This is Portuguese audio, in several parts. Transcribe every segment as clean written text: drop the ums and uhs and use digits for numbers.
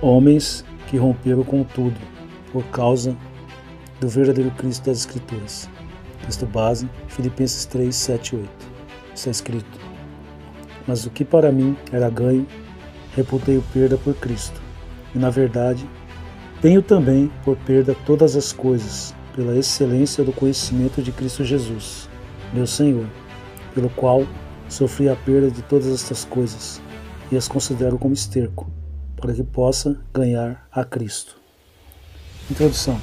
Homens que romperam com tudo por causa do verdadeiro Cristo das Escrituras. Texto base, Filipenses 3, 7 e 8. Está escrito: mas o que para mim era ganho, reputei perda por Cristo. E na verdade, tenho também por perda todas as coisas, pela excelência do conhecimento de Cristo Jesus, meu Senhor, pelo qual sofri a perda de todas estas coisas, e as considero como esterco, para que possa ganhar a Cristo. Introdução.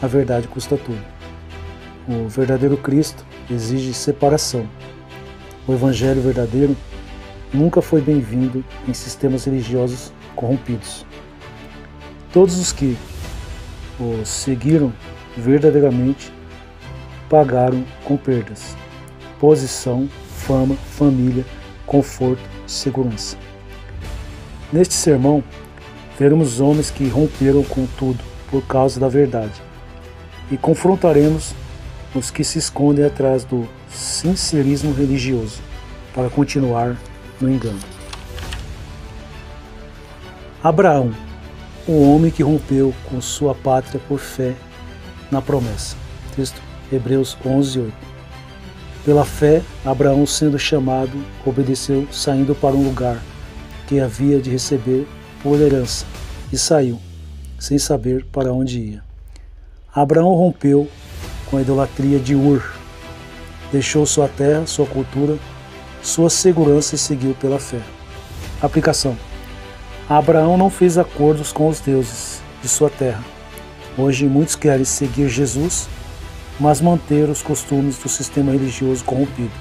A verdade custa tudo. O verdadeiro Cristo exige separação. O Evangelho verdadeiro nunca foi bem-vindo em sistemas religiosos corrompidos. Todos os que o seguiram verdadeiramente pagaram com perdas: posição, fama, família, conforto, segurança. Neste sermão, veremos homens que romperam com tudo por causa da verdade, e confrontaremos os que se escondem atrás do sincerismo religioso para continuar no engano. Abraão, o homem que rompeu com sua pátria por fé na promessa. Texto Hebreus 11, 8. Pela fé, Abraão, sendo chamado, obedeceu, saindo para um lugar que havia de receber por herança, e saiu, sem saber para onde ia. Abraão rompeu com a idolatria de Ur, deixou sua terra, sua cultura, sua segurança e seguiu pela fé. Aplicação. Abraão não fez acordos com os deuses de sua terra. Hoje muitos querem seguir Jesus, mas manter os costumes do sistema religioso corrompido.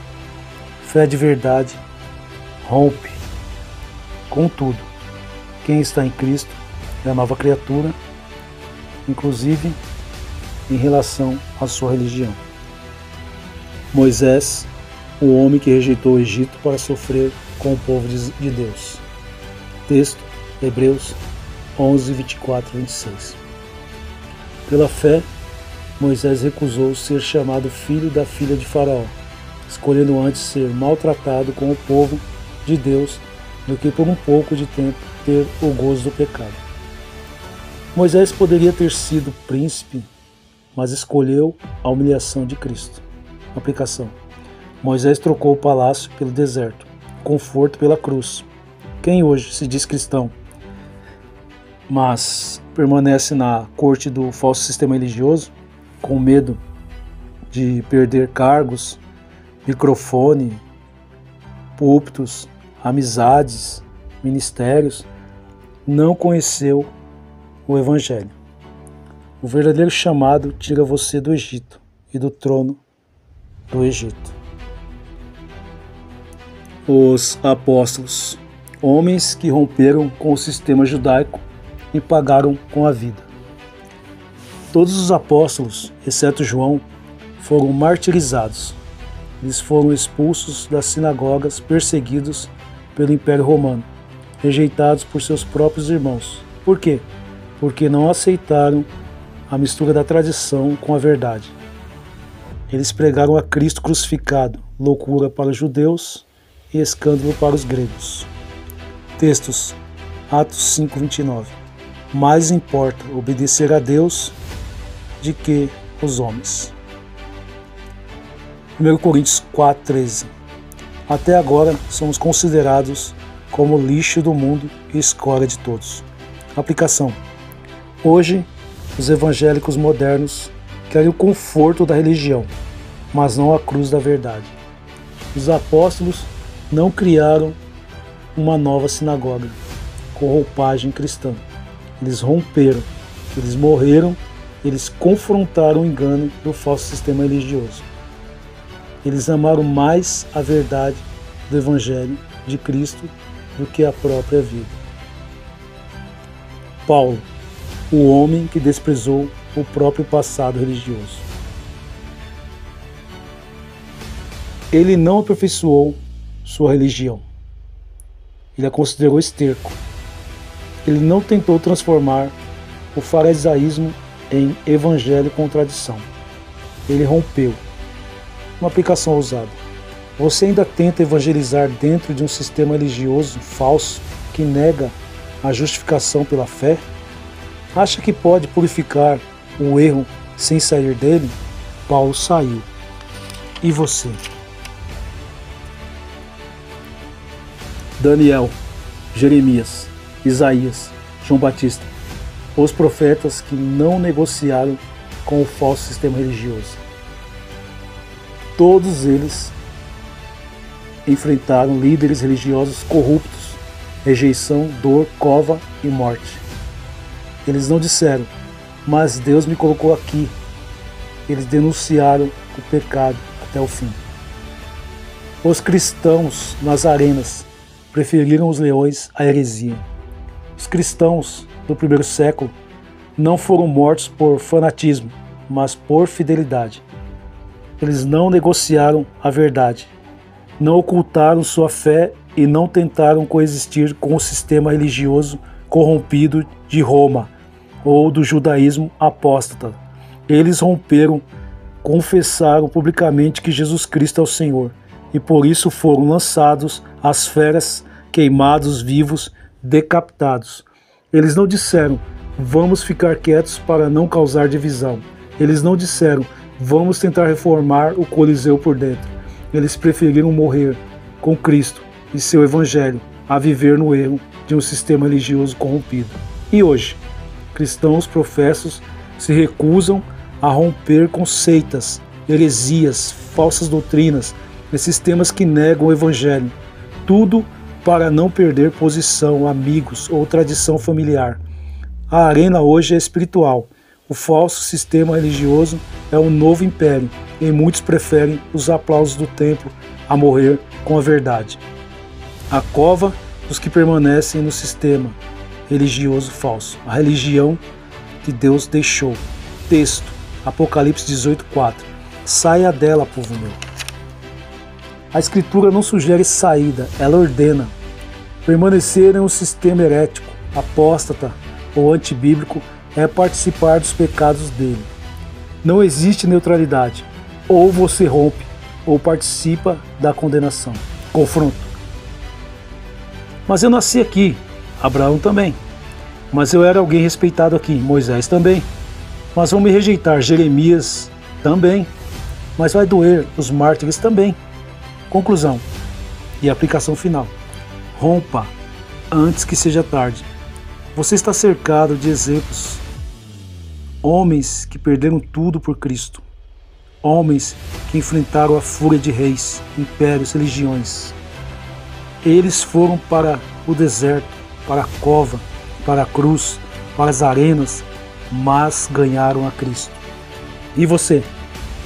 Fé de verdade rompe com tudo. Quem está em Cristo é a nova criatura, inclusive em relação à sua religião. Moisés, o homem que rejeitou o Egito para sofrer com o povo de Deus. Texto, Hebreus 11, 24 e 26. Pela fé, Moisés recusou ser chamado filho da filha de Faraó, escolhendo antes ser maltratado com o povo de Deus do que por um pouco de tempo ter o gozo do pecado. Moisés poderia ter sido príncipe, mas escolheu a humilhação de Cristo. Aplicação. Moisés trocou o palácio pelo deserto, o conforto pela cruz. Quem hoje se diz cristão, mas permanece na corte do falso sistema religioso, com medo de perder cargos, microfone, púlpitos, amizades, ministérios, não conheceu o Evangelho. O verdadeiro chamado tira você do Egito e do trono do Egito. Os apóstolos, homens que romperam com o sistema judaico e pagaram com a vida. Todos os apóstolos, exceto João, foram martirizados. Eles foram expulsos das sinagogas, perseguidos pelo Império Romano, rejeitados por seus próprios irmãos. Por quê? Porque não aceitaram a mistura da tradição com a verdade. Eles pregaram a Cristo crucificado, loucura para os judeus e escândalo para os gregos. Textos, Atos 5, 29. Mais importa obedecer a Deus de que os homens. 1 Coríntios 4, 13. Até agora somos considerados como lixo do mundo e escória de todos. Aplicação. Hoje, os evangélicos modernos querem o conforto da religião, mas não a cruz da verdade. Os apóstolos não criaram uma nova sinagoga com roupagem cristã. Eles romperam, eles morreram, eles confrontaram o engano do falso sistema religioso. Eles amaram mais a verdade do Evangelho de Cristo do que a própria vida. Paulo, o homem que desprezou o próprio passado religioso. Ele não aperfeiçoou sua religião. Ele a considerou esterco. Ele não tentou transformar o farisaísmo em evangelho com tradição. Ele rompeu. Uma aplicação ousada. Você ainda tenta evangelizar dentro de um sistema religioso falso que nega a justificação pela fé? Acha que pode purificar o erro sem sair dele? Paulo saiu. E você? Daniel, Jeremias, Isaías, João Batista, os profetas que não negociaram com o falso sistema religioso. Todos eles enfrentaram líderes religiosos corruptos, rejeição, dor, cova e morte. Eles não disseram, mas Deus me colocou aqui. Eles denunciaram o pecado até o fim. Os cristãos nazarenas preferiram os leões à heresia. Os cristãos do primeiro século não foram mortos por fanatismo, mas por fidelidade. Eles não negociaram a verdade, não ocultaram sua fé e não tentaram coexistir com o sistema religioso corrompido de Roma ou do judaísmo apóstata. Eles romperam, confessaram publicamente que Jesus Cristo é o Senhor e por isso foram lançados às feras, queimados vivos, decapitados. Eles não disseram, vamos ficar quietos para não causar divisão. Eles não disseram, vamos tentar reformar o Coliseu por dentro. Eles preferiram morrer com Cristo e seu Evangelho a viver no erro de um sistema religioso corrompido. E hoje, cristãos professos se recusam a romper com seitas, heresias, falsas doutrinas e sistemas que negam o Evangelho. Tudo para não perder posição, amigos ou tradição familiar. A arena hoje é espiritual. O falso sistema religioso é um novo império e muitos preferem os aplausos do templo a morrer com a verdade. A cova dos que permanecem no sistema religioso falso, a religião que Deus deixou. Texto, Apocalipse 18:4. Saia dela, povo meu. A Escritura não sugere saída, ela ordena. Permanecer em um sistema herético, apóstata ou antibíblico é participar dos pecados dele. Não existe neutralidade. Ou você rompe, ou participa da condenação. Confronto. Mas eu nasci aqui, Abraão também. Mas eu era alguém respeitado aqui, Moisés também. Mas vão me rejeitar, Jeremias também. Mas vai doer, os mártires também. Conclusão e aplicação final. Rompa antes que seja tarde. Você está cercado de exemplos. Homens que perderam tudo por Cristo. Homens que enfrentaram a fúria de reis, impérios, religiões. Eles foram para o deserto, para a cova, para a cruz, para as arenas, mas ganharam a Cristo. E você?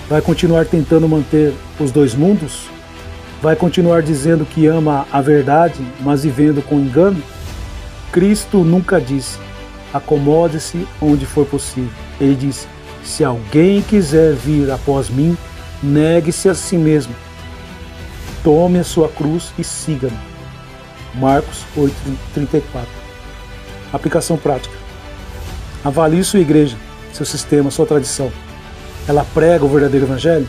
Vai continuar tentando manter os dois mundos? Vai continuar dizendo que ama a verdade, mas vivendo com engano? Cristo nunca disse, acomode-se onde for possível. Ele disse, se alguém quiser vir após mim, negue-se a si mesmo. Tome a sua cruz e siga-me. Marcos 8:34. Aplicação prática. Avalie sua igreja, seu sistema, sua tradição. Ela prega o verdadeiro evangelho?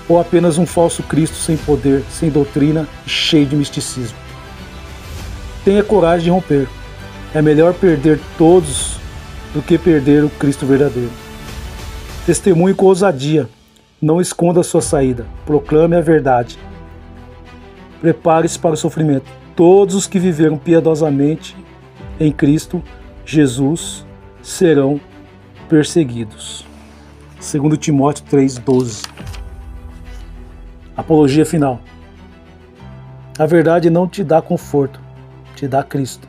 Ou apenas um falso Cristo sem poder, sem doutrina e cheio de misticismo? Tenha coragem de romper. É melhor perder todos do que perder o Cristo verdadeiro. Testemunhe com ousadia. Não esconda a sua saída. Proclame a verdade. Prepare-se para o sofrimento. Todos os que viveram piedosamente em Cristo Jesus serão perseguidos. 2 Timóteo 3:12. Apologia final. A verdade não te dá conforto, te dá Cristo.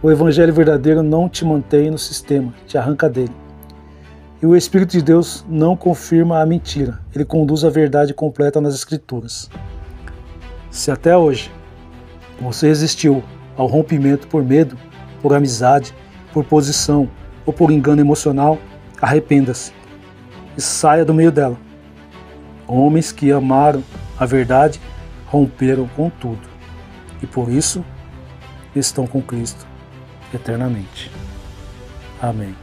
O evangelho verdadeiro não te mantém no sistema, te arranca dele. E o Espírito de Deus não confirma a mentira, ele conduz a verdade completa nas Escrituras. Se até hoje você resistiu ao rompimento por medo, por amizade, por posição ou por engano emocional, arrependa-se e saia do meio dela. Homens que amaram a verdade romperam com tudo e por isso estão com Cristo eternamente. Amém.